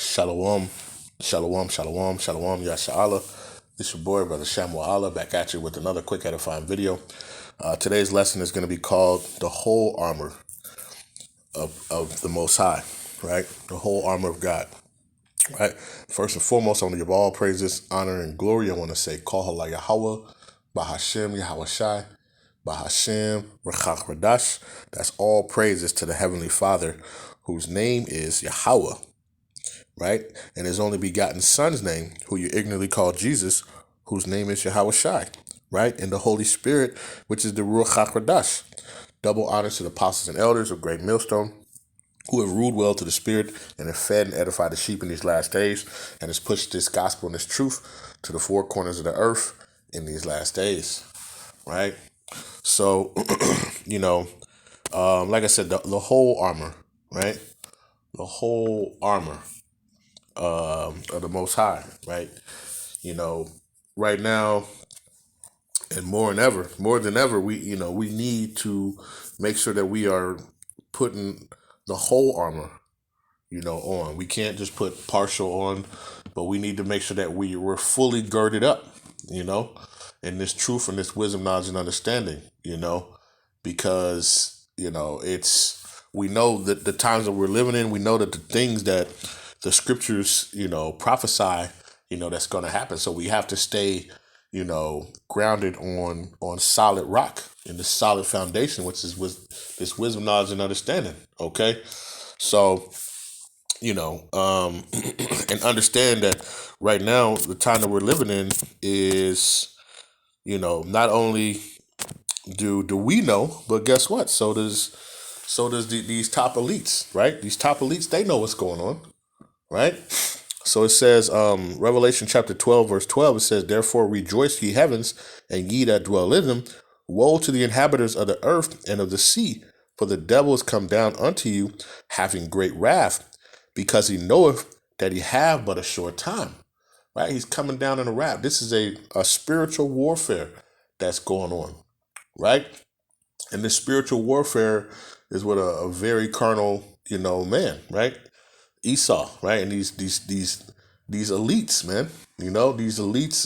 Shalom, shalom, shalom, shalom, Yashala. This your boy, Brother Allah, back at you with another quick edifying video. Today's lesson is going to be called The Whole Armor of the Most High, right? The whole armor of God, right? First and foremost, I want to give all praises, honor, and glory. I want to say, Halal, Yahawah, Bahasham, Yahawashi, Bahasham, Rawchaa, Qadash. That's all praises to the Heavenly Father, whose name is Yahawah, right? And his only begotten Son's name, who you ignorantly call Jesus, whose name is Yahawashi, right? And the Holy Spirit, which is the Rawchaa Qadash. Double honors to the apostles and elders of Great Millstone, who have ruled well to the Spirit and have fed and edified the sheep in these last days, and has pushed this gospel and this truth to the four corners of the earth in these last days, right? So, like I said, the whole armor, right? The whole armor of the Most High, right? Right now, and more than ever, we need to make sure that we are putting the whole armor, on. We can't just put partial on, but we need to make sure that we're fully girded up, in this truth and this wisdom, knowledge, and understanding, because, we know that the times that we're living in, we know that the things that the scriptures, prophesy, that's going to happen. So we have to stay, grounded on solid rock in the solid foundation, which is with this wisdom, knowledge, and understanding. Okay. So, and understand that right now, the time that we're living in is, not only do we know, but guess what? So does these top elites, right? These top elites, they know what's going on, right? So it says, Revelation chapter 12, verse 12, it says, "Therefore rejoice, ye heavens, and ye that dwell in them. Woe to the inhabitants of the earth and of the sea, for the devil is come down unto you, having great wrath, because he knoweth that he have but a short time." Right? He's coming down in a wrath. This is a spiritual warfare that's going on, right? And this spiritual warfare is with a very carnal, man, right? Esau, right? And these elites, man, these elites,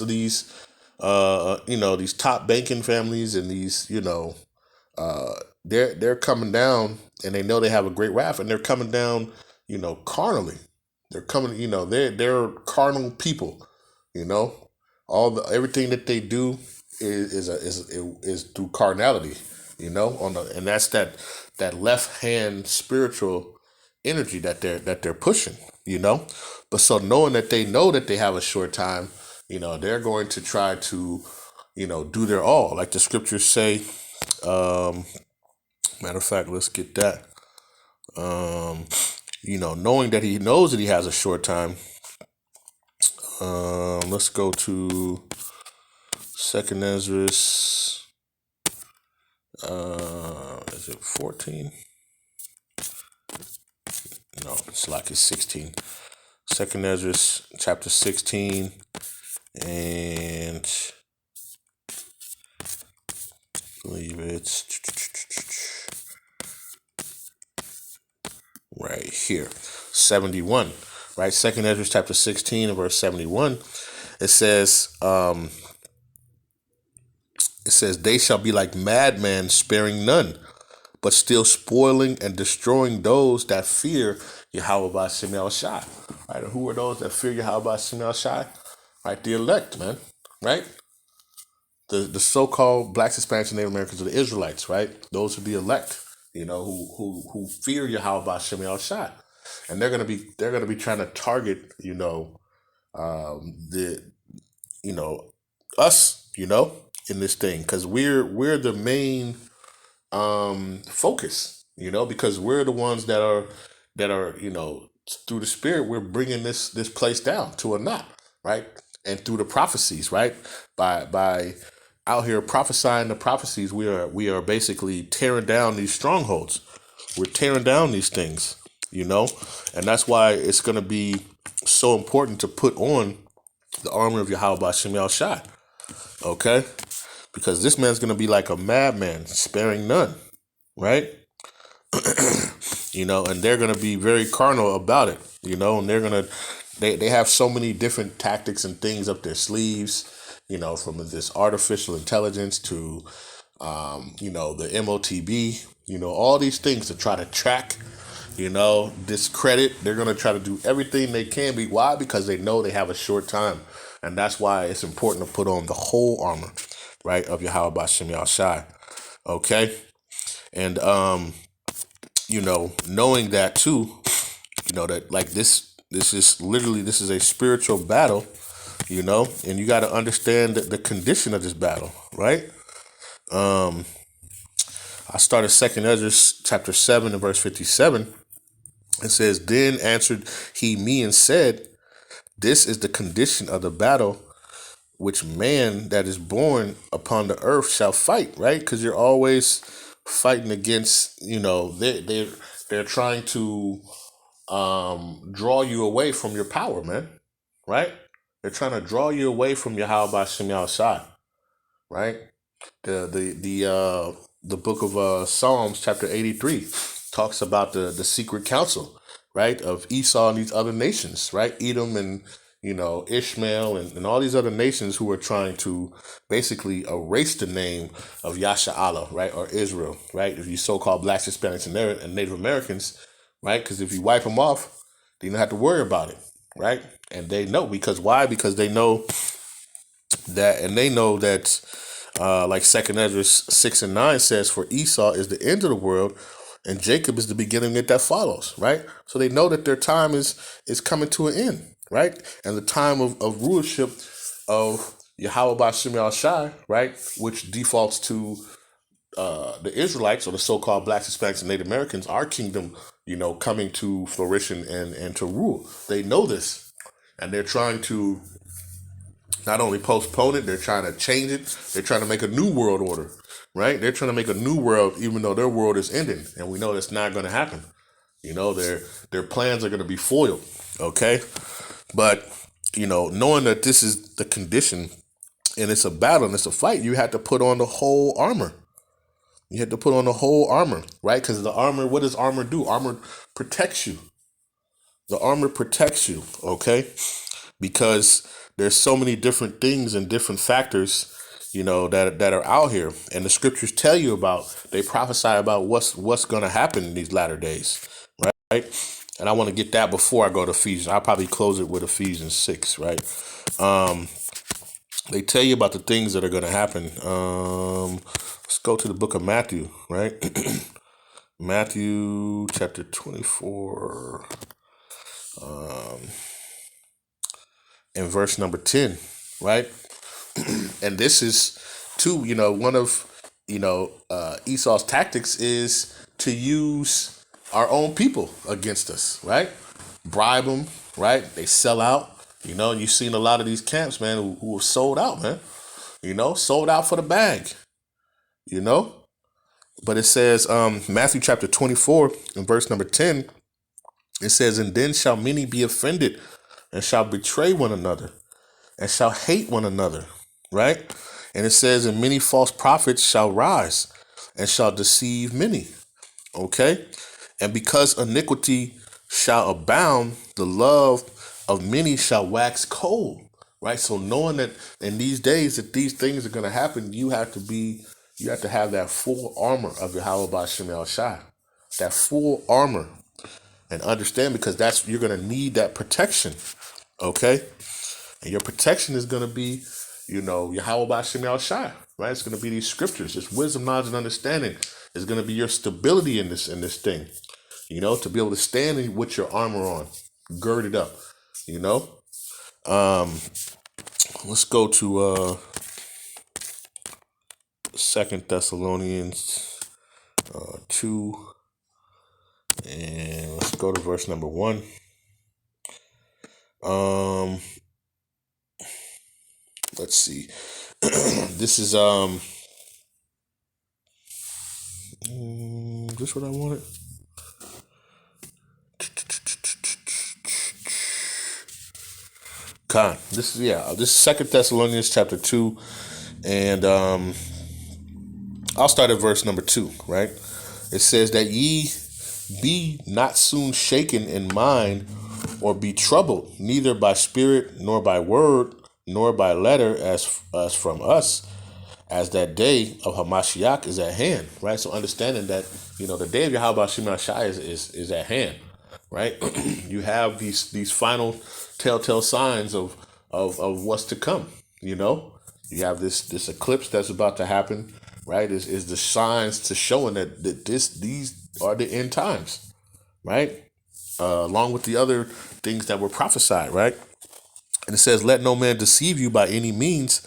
these top banking families, and these, they're coming down, and they know they have a great wrath, and they're coming down, carnally. They're coming, they're carnal people, everything that they do is through carnality, and that's that left hand spiritual energy that they're pushing, but so knowing that they know that they have a short time, they're going to try to, do their all, like the scriptures say. Matter of fact, let's get that. Knowing that he knows that he has a short time. Let's go to 2nd Ezra. Is it 14? No, it's like it's 16. 2nd Ezra chapter 16, and I believe it's right here, 71. Right, 2nd Ezra chapter 16 and verse 71. It says, "They shall be like madmen, sparing none, but still spoiling and destroying those that fear Yahawah Bahasham Yahawashi." Right? Who are those that fear Yahawah Bahasham Yahawashi? Right? The elect, man. Right? The so-called blacks, Hispanics, and Native Americans are the Israelites, right? Those are the elect, who fear Yahawah Bahasham Yahawashi. And they're gonna be trying to target, us, in this thing, because we're the main focus, because we're the ones that are through the Spirit, we're bringing this place down to a knot, right? And through the prophecies, right? By out here prophesying the prophecies, we are basically tearing down these strongholds. We're tearing down these things, and that's why it's going to be so important to put on the armor of Yahawah Bahasham Yahawashi, okay? Because this man's going to be like a madman, sparing none, right? and they're going to be very carnal about it, and they have so many different tactics and things up their sleeves, from this artificial intelligence to, the MOTB, all these things to try to track, discredit. They're going to try to do everything they can. Why? Because they know they have a short time. And that's why it's important to put on the whole armor, right, of Yahawah Bahasham Yahawashi. Okay? And, knowing that too, that like this is a spiritual battle, and you got to understand the condition of this battle, right? I started 2nd Ezra chapter 7 and verse 57. It says, "Then answered he me and said, this is the condition of the battle which man that is born upon the earth shall fight," right? Because you're always fighting against, they're trying to draw you away from your power, man, right? They're trying to draw you away from Yahawah Bahasham Yahawashi, right? The book of Psalms chapter 83 talks about the secret council, right, of Esau and these other nations, right? Edom and Ishmael and all these other nations who are trying to basically erase the name of Yasharahla, right, or Israel, right? If you so-called blacks, Hispanics, and Native Americans, right? Because if you wipe them off, then you don't have to worry about it, right? And they know, because why? Because they know that, like 2nd Ezra 6 and 9 says, "For Esau is the end of the world, and Jacob is the beginning that follows," right? So they know that their time is coming to an end, right? And the time of rulership of Yahawah Bahasham Yahawashi, right, which defaults to the Israelites, or the so-called blacks, Hispanics, and Native Americans, our kingdom, coming to fruition and to rule. They know this, and they're trying to not only postpone it, they're trying to change it. They're trying to make a new world order, right? They're trying to make a new world, even though their world is ending, and we know that's not going to happen. Their plans are going to be foiled, okay? But, knowing that this is the condition, and it's a battle, and it's a fight, you have to put on the whole armor. You have to put on the whole armor, right? Because the armor, what does armor do? Armor protects you. The armor protects you, okay? Because there's so many different things and different factors, that are out here, and the scriptures tell you about. They prophesy about what's going to happen in these latter days, right? And I want to get that before I go to Ephesians. I'll probably close it with Ephesians 6, right? They tell you about the things that are going to happen. Let's go to the book of Matthew, right? Matthew chapter 24. In verse number 10, right? And this is too, one of, Esau's tactics is to use our own people against us, right? Bribe them, right? They sell out, and you've seen a lot of these camps, man, who have sold out, man, sold out for the bag, But it says, Matthew chapter 24 and verse number 10, it says, "And then shall many be offended, and shall betray one another, and shall hate one another," right? And it says, "And many false prophets shall rise, and shall deceive many," okay? "And because iniquity shall abound, the love of many shall wax cold," right? So knowing that in these days that these things are going to happen, you have to have that full armor of Yahawah Bahasham Yahawashi, that full armor. And understand, because you're going to need that protection, okay? And your protection is going to be, Yahawah Bahasham Yahawashi, right? It's going to be these scriptures, this wisdom, knowledge, and understanding. Is going to be your stability in this thing, to be able to stand with your armor on, girded up, Let's go to 2 Thessalonians 2. And let's go to verse number 1. Let's see. This is this what I wanted. This is 2 Thessalonians chapter 2, and I'll start at verse number 2, right? It says that ye Be not soon shaken in mind, or be troubled, neither by spirit, nor by word, nor by letter, as from us, as that day of Hamashiach is at hand. Right. So understanding that, the day of Yahawah Shemashai is at hand. Right. You have these final telltale signs of what's to come. You have this eclipse that's about to happen. Right. Is the signs to showing that these are the end times. Right. Along with the other things that were prophesied. Right. And it says, let no man deceive you by any means,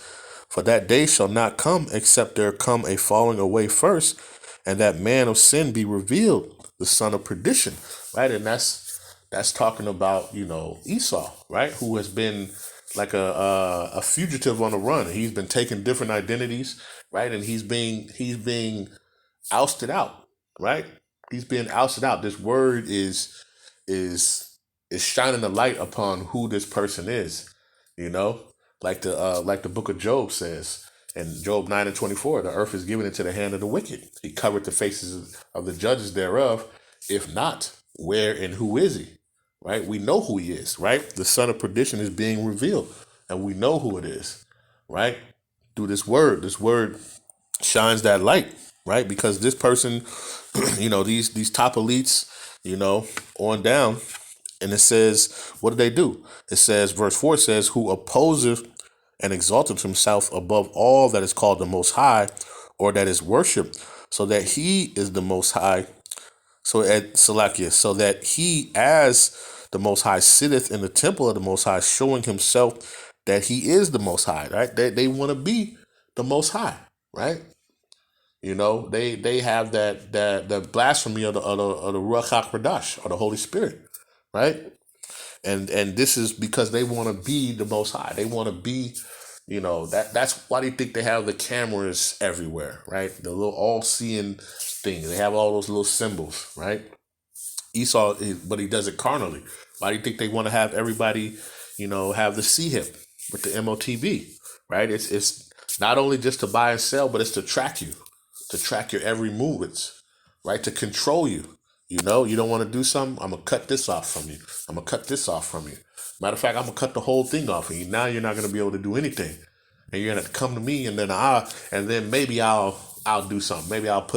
for that day shall not come except there come a falling away first, and that man of sin be revealed, the son of perdition. Right. And that's talking about, Esau, right, who has been like a fugitive on the run. He's been taking different identities, right, and he's being ousted out, right. He's being ousted out. This word is shining a light upon who this person is, you know, like the book of Job says in Job 9:24, the earth is given into the hand of the wicked. He covered the faces of the judges thereof. If not, where and who is he? Right? We know who he is, right? The son of perdition is being revealed, and we know who it is, right? Through this word. This word shines that light, right? Because this person, these top elites, on down, and it says, what did they do? It says, verse 4 says, who opposes and exalteth himself above all that is called the Most High, or that is worshipped, so that he is the Most High. So at Salakia, so that he as the Most High sitteth in the temple of the Most High, showing himself that he is the Most High, right? They want to be the Most High, right? They have that blasphemy of the Rawchaa Qadash, or the Holy Spirit, right? And this is because they want to be the Most High. They want to be, that's why they think they have the cameras everywhere, right? The little all-seeing thing. They have all those little symbols, right? Esau, but he does it carnally. Why do you think they want to have everybody, have the C-hip with the MOTB, right? It's not only just to buy and sell, but it's to track you, to track your every movements, right? To control you. You don't want to do something, I'm going to cut this off from you. I'm going to cut this off from you. Matter of fact, I'm going to cut the whole thing off of you. Now you're not going to be able to do anything. And you're going to come to me, and then maybe I'll do something. Maybe I'll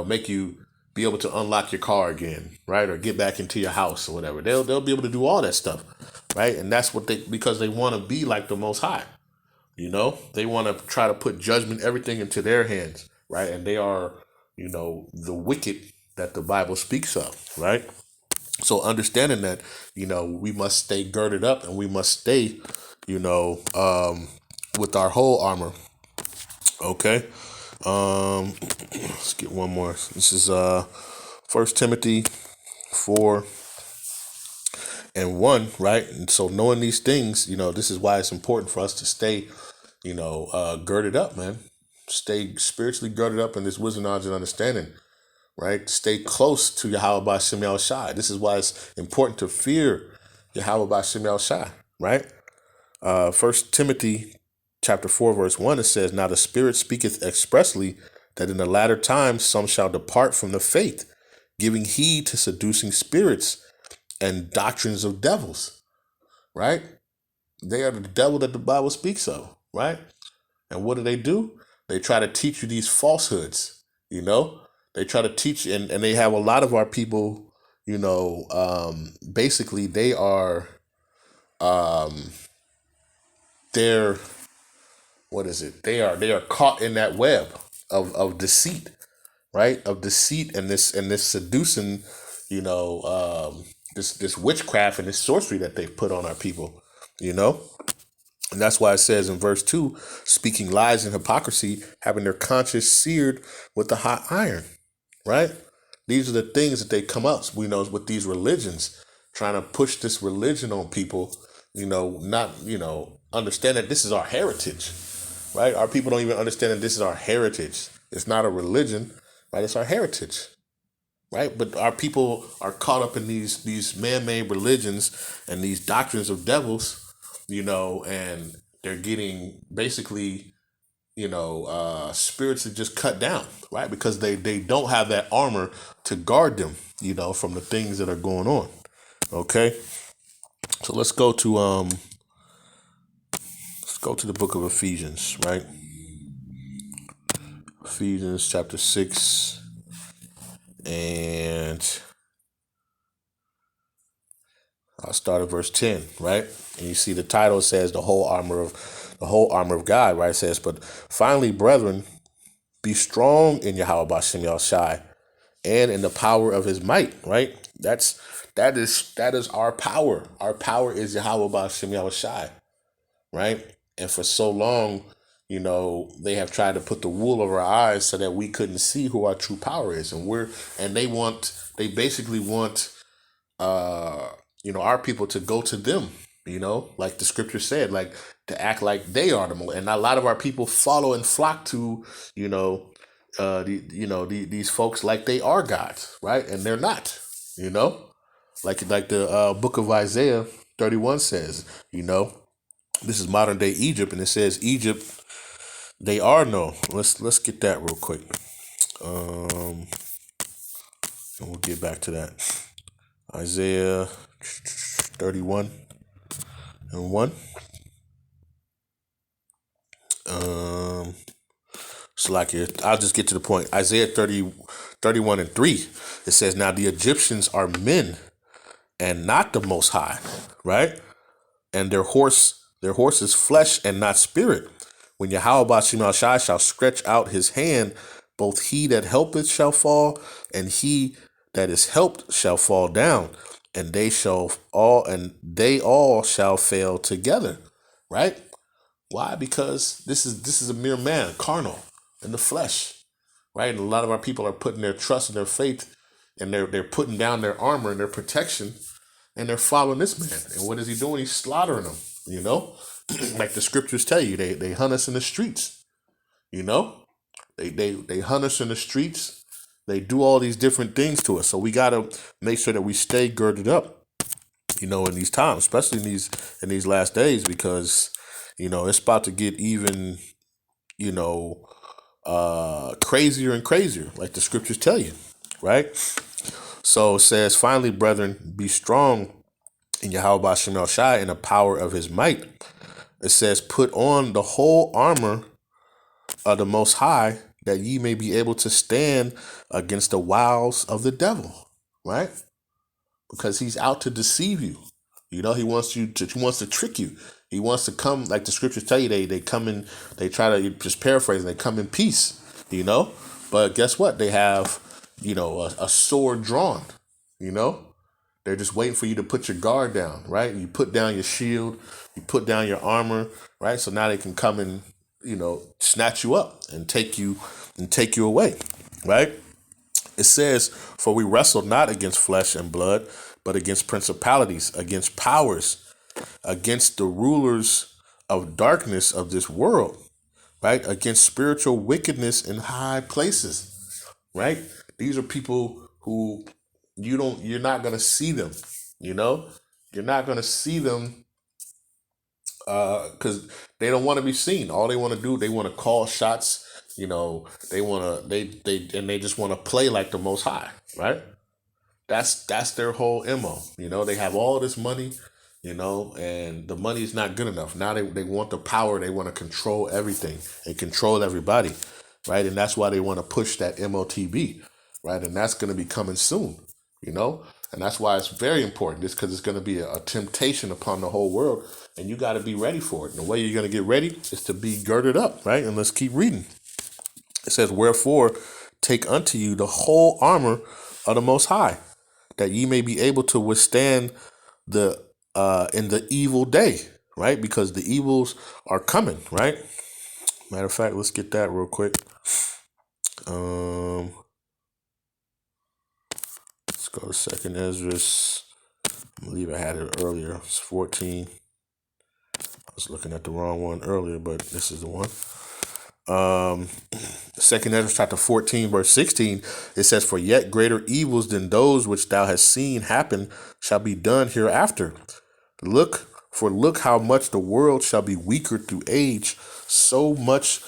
make you be able to unlock your car again, right? Or get back into your house or whatever. They'll be able to do all that stuff, right? And that's because they want to be like the Most High. They want to try to put judgment, everything into their hands, right? And they are, the wicked that the Bible speaks of, right? So understanding that, we must stay girded up, and we must stay, with our whole armor. Okay. Let's get one more. This is 1 Timothy 4:1, right? And so knowing these things, this is why it's important for us to stay, girded up, man. Stay spiritually girded up in this wisdom, knowledge, and understanding, right? Stay close to Yahawah Bahasham Yahawashi. This is why it's important to fear Yahawah Bahasham Yahawashi, right? 1 Timothy chapter 4, verse 1, it says, now the Spirit speaketh expressly that in the latter times some shall depart from the faith, giving heed to seducing spirits and doctrines of devils, right? They are the devil that the Bible speaks of, right? And what do? They try to teach you these falsehoods, They try to teach, and they have a lot of our people, basically they are, they're, what is it? They are caught in that web of deceit, right? Of deceit and this seducing, this witchcraft and this sorcery that they've put on our people, And that's why it says in verse 2, speaking lies and hypocrisy, having their conscience seared with the hot iron, right? These are the things that they come up, with these religions, trying to push this religion on people, not, understand that this is our heritage, right? Our people don't even understand that this is our heritage. It's not a religion, right? It's our heritage, right? But our people are caught up in these man-made religions and these doctrines of devils, and they're getting basically, spiritually just cut down, right? Because they don't have that armor to guard them, from the things that are going on. Okay, so let's go to the book of Ephesians, right? Ephesians chapter 6, and I'll start at verse 10, right? And you see the title says the whole armor of God, right? It says, but finally, brethren, be strong in Yahawashi and in the power of his might, right? That is our power. Our power is Yahawashi, right? And for so long, they have tried to put the wool over our eyes so that we couldn't see who our true power is. And they basically want our people to go to them, like the scripture said, like to act like they are the most. And a lot of our people follow and flock to, these folks like they are gods, right? And they're not, like the book of Isaiah 31 says, this is modern day Egypt, and it says Egypt, they are no. Let's get that real quick. And we'll get back to that. Isaiah 31 and 1. I'll just get to the point. Isaiah 31 and 3. It says, now the Egyptians are men and not the Most High, right? And their horse is flesh and not spirit. When Yahawashi shall stretch out his hand, both he that helpeth shall fall, and he that is helped shall fall down, and they all shall fail together. Right? Why? Because this is a mere man, carnal, in the flesh. Right? And a lot of our people are putting their trust and their faith, and they're putting down their armor and their protection, and they're following this man. And what is he doing? He's slaughtering them, like the scriptures tell you. They hunt us in the streets, They hunt us in the streets. They do all these different things to us. So we got to make sure that we stay girded up, in these times, especially in these last days, because, it's about to get even, crazier and crazier, like the scriptures tell you, right? So it says, finally, brethren, be strong in Yahawashi in the power of his might. It says, put on the whole armor of the Most High, that ye may be able to stand against the wiles of the devil, right? Because he's out to deceive you. He wants to trick you. He wants to come, like the scriptures tell you, they come in, they try to, just paraphrase, they come in peace, But guess what? They have, a sword drawn, They're just waiting for you to put your guard down, right? You put down your shield, you put down your armor, right? So now they can come and, snatch you up and take you away, right? It says, for we wrestle not against flesh and blood, but against principalities, against powers, against the rulers of darkness of this world, right? Against spiritual wickedness in high places, right? These are people who you're not going to see them, you're not going to see them because they don't want to be seen. All they want to do, they want to call shots, they just want to play like the Most High, right? That's their whole MO. They have all this money, and the money is not good enough. Now they want the power. They want to control everything and control everybody, right? And that's why they want to push that MOTB, right? And that's going to be coming soon, and that's why it's very important. Just because it's going to be a temptation upon the whole world, and you got to be ready for it. And the way you're going to get ready is to be girded up, right? And let's keep reading. It says, wherefore, take unto you the whole armor of the Most High, that ye may be able to withstand in the evil day, right? Because the evils are coming, right? Matter of fact, let's get that real quick. Let's go to 2nd Ezra. I believe I had it earlier. It's 14. I was looking at the wrong one earlier, but this is the one. 2nd Ezra chapter 14 verse 16, it says, for yet greater evils than those which thou hast seen happen shall be done hereafter. Look how much the world shall be weaker through age, so much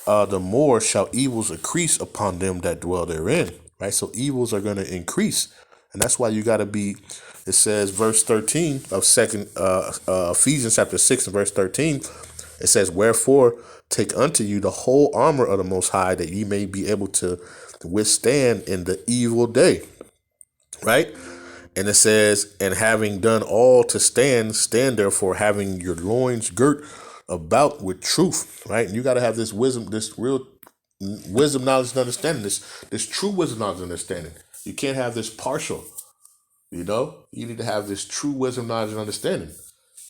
the more shall evils increase upon them that dwell therein. Right? So evils are going to increase. And that's why you got to be, it says, verse 13 of second Ephesians chapter 6 and verse 13. It says, wherefore take unto you the whole armor of the Most High, that ye may be able to withstand in the evil day. Right? And it says, and having done all to stand, stand therefore, having your loins girt about with truth. Right? And you got to have this wisdom, this real wisdom, knowledge, and understanding, this true wisdom, knowledge, and understanding. You can't have this partial. You need to have this true wisdom, knowledge, and understanding.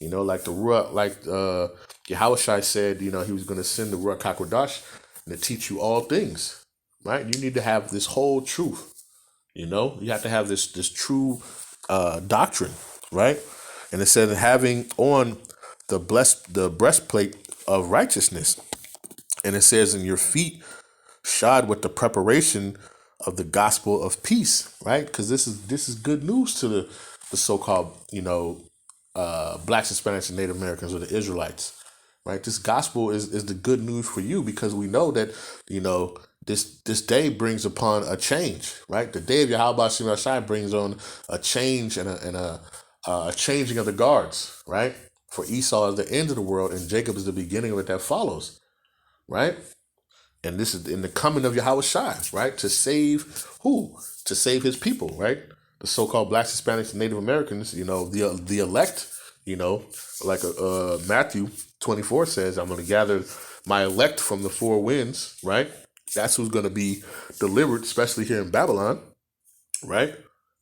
Like the Ruach, like Yahawashi said, he was going to send the Rawchaa Qadash to teach you all things. Right? You need to have this whole truth. You have to have this true doctrine, right? And it says, having on the breastplate of righteousness, and it says, in your feet shod with the preparation of the gospel of peace, right? Because this is good news to the so-called blacks, Hispanics, and Native Americans, or the Israelites, right? This gospel is the good news for you, because we know that this day brings upon a change, right? The day of Yahawah brings on a change and a changing of the guards, right? For Esau is the end of the world, and Jacob is the beginning of it that follows, right? And this is in the coming of Yahawashi, right? To save who? To save his people, right? The so-called blacks, Hispanics, and Native Americans, the elect, like Matthew 24 says, I'm going to gather my elect from the four winds, right? That's who's going to be delivered, especially here in Babylon, right?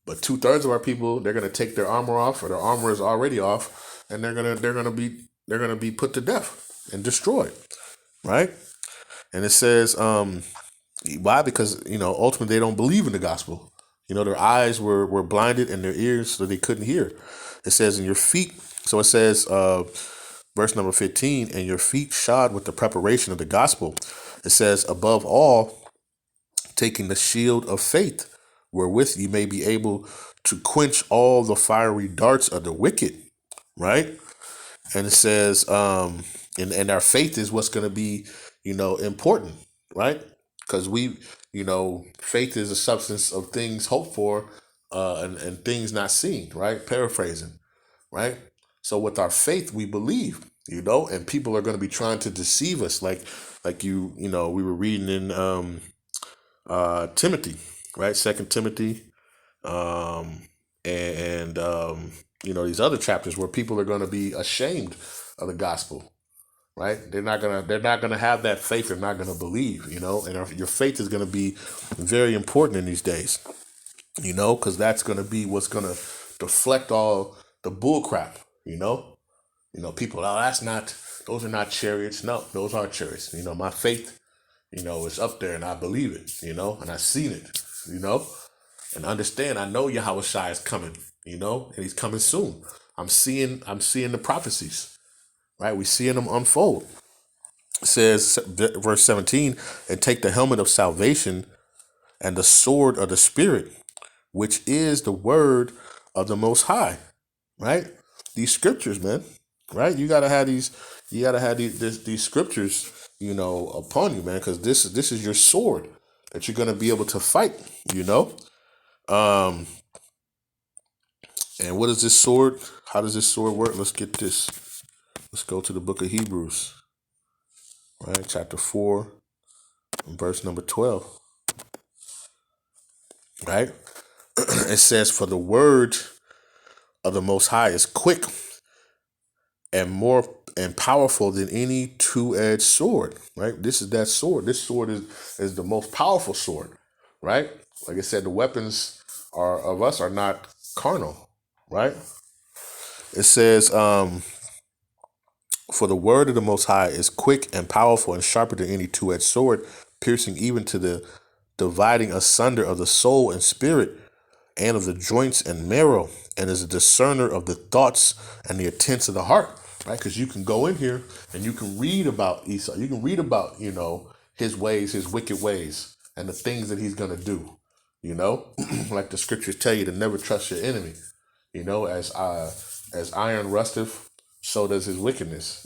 But 2/3 of our people, they're going to take their armor off, or their armor is already off, and they're going to be put to death and destroyed, right? And it says, why? Because ultimately they don't believe in the gospel. Their eyes were blinded, and their ears, so they couldn't hear. It says, in your feet. So it says, verse number 15, and your feet shod with the preparation of the gospel. It says, above all, taking the shield of faith, wherewith you may be able to quench all the fiery darts of the wicked, right? And it says, and our faith is what's going to be, important, right? Because faith is a substance of things hoped for, and things not seen, right? Paraphrasing, right? So with our faith, we believe, and people are going to be trying to deceive us, like we were reading in Timothy, right? Second Timothy, and these other chapters where people are going to be ashamed of the gospel, right? They're not gonna have that faith. They're not gonna believe, and your faith is going to be very important in these days, because that's going to be what's going to deflect all the bull crap, people, those are not chariots. No, those are chariots. My faith, is up there, and I believe it, and I've seen it, and understand, I know Yahawashi is coming, and he's coming soon. I'm seeing the prophecies, right? We're seeing them unfold. It says, verse 17, and take the helmet of salvation and the sword of the Spirit, which is the word of the Most High, right? These scriptures, man, right? You gotta have these scriptures, upon you, man, because this is your sword that you're gonna be able to fight, And what is this sword? How does this sword work? Let's get this. Let's go to the book of Hebrews, right? Chapter 4, and verse number 12, right? It says, for the word of the Most High is quick and more and powerful than any two-edged sword, right? This is that sword. This sword is the most powerful sword, right? Like I said, the weapons of us are not carnal, right? It says, for the word of the Most High is quick and powerful and sharper than any two-edged sword, piercing even to the dividing asunder of the soul and spirit, and of the joints and marrow, and is a discerner of the thoughts and the intents of the heart, right? Because you can go in here and you can read about Esau. You can read about, his ways, his wicked ways, and the things that he's going to do, like the scriptures tell you to never trust your enemy, as iron rusteth, so does his wickedness,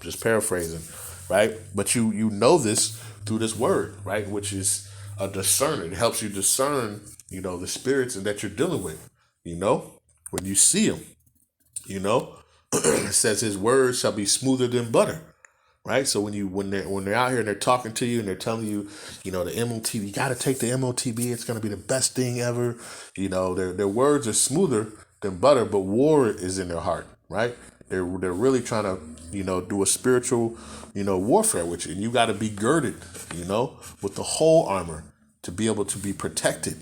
just paraphrasing. right? But you know this through this word, right? Which is a discerner. It helps you discern, the spirits that you're dealing with, when you see them, it says his word shall be smoother than butter, right? So when they're out here and they're talking to you and they're telling you, the MOTB, you got to take the MOTB. It's going to be the best thing ever. Their words are smoother than butter, but war is in their heart, right? They're really trying to, do a spiritual, warfare with you. And you got to be girded, with the whole armor to be able to be protected,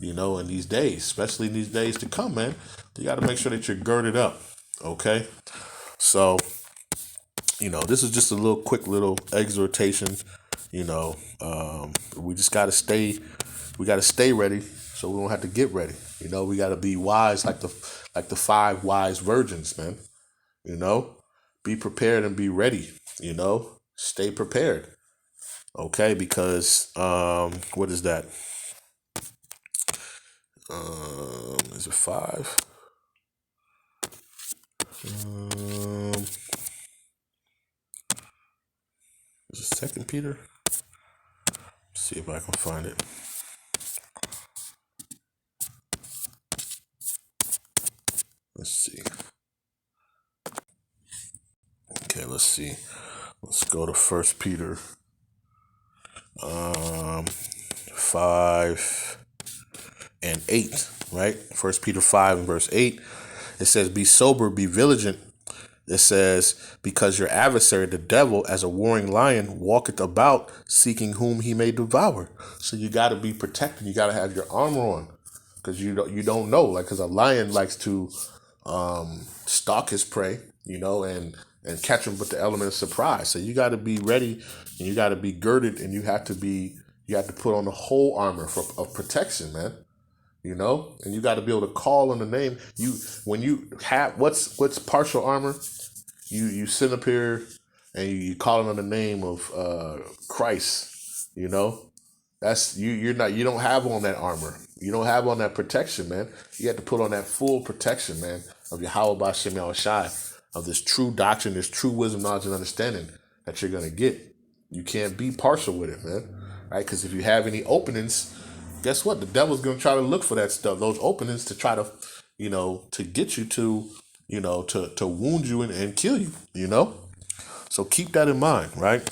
in these days, especially in these days to come, man. You got to make sure that you're girded up. Okay. So, this is just a quick little exhortation. We just got to stay ready so we don't have to get ready. We got to be wise like the 5 wise virgins, man. Be prepared and be ready, stay prepared. Okay. Because, what is that? Is it 5? Is it 2 Peter? Let's see if I can find it. Let's see. Okay, let's see. Let's go to 1 Peter 5 and 8, right? 1 Peter 5 and verse 8. It says, be sober, be vigilant. It says, because your adversary, the devil, as a roaring lion, walketh about, seeking whom he may devour. So you got to be protected. You got to have your armor on, because you don't know, because a lion likes to stalk his prey, and catch him with the element of surprise. So you got to be ready, and you got to be girded, and you have to put on the whole armor of protection, man. And you got to be able to call on the name. When you have what's partial armor, you sit up here and you call on the name of Christ. That's you don't have on that armor. You don't have on that protection, man. You have to put on that full protection, man, of Yahawah, Bahasham, Yahawashi, of this true doctrine, this true wisdom, knowledge, and understanding that you're gonna get. You can't be partial with it, man. Right? Because if you have any openings, guess what? The devil's going to try to look for that stuff, those openings, to try to, to get you to, to wound you and kill you, So keep that in mind, right?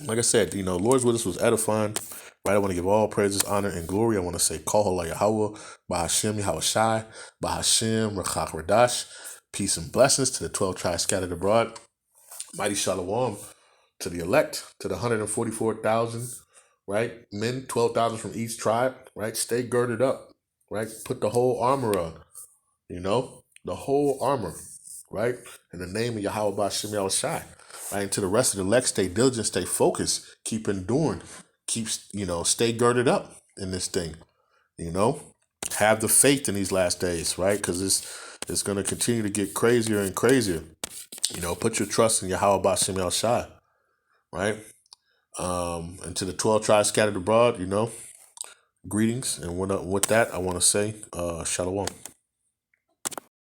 Like I said, Lord's Witness was edifying, right? I want to give all praises, honor, and glory. I want to say, Halal, Yahawah, Bahasham, Yahawashi, Bahasham, Rawchaa, Qadash. Peace and blessings to the 12 tribes scattered abroad. Mighty Shalom to the elect, to the 144,000. Right? Men, 12,000 from each tribe, right? Stay girded up, right? Put the whole armor on, the whole armor, right? In the name of Yahawah, Bahasham, Yahawashi, right? And to the rest of the elect, stay diligent, stay focused, keep enduring, stay girded up in this thing, Have the faith in these last days, right? Because it's going to continue to get crazier and crazier. Put your trust in Yahawah, Bahasham, Yahawashi, right? And to the 12 tribes scattered abroad, greetings. And with that, I want to say, Shalom.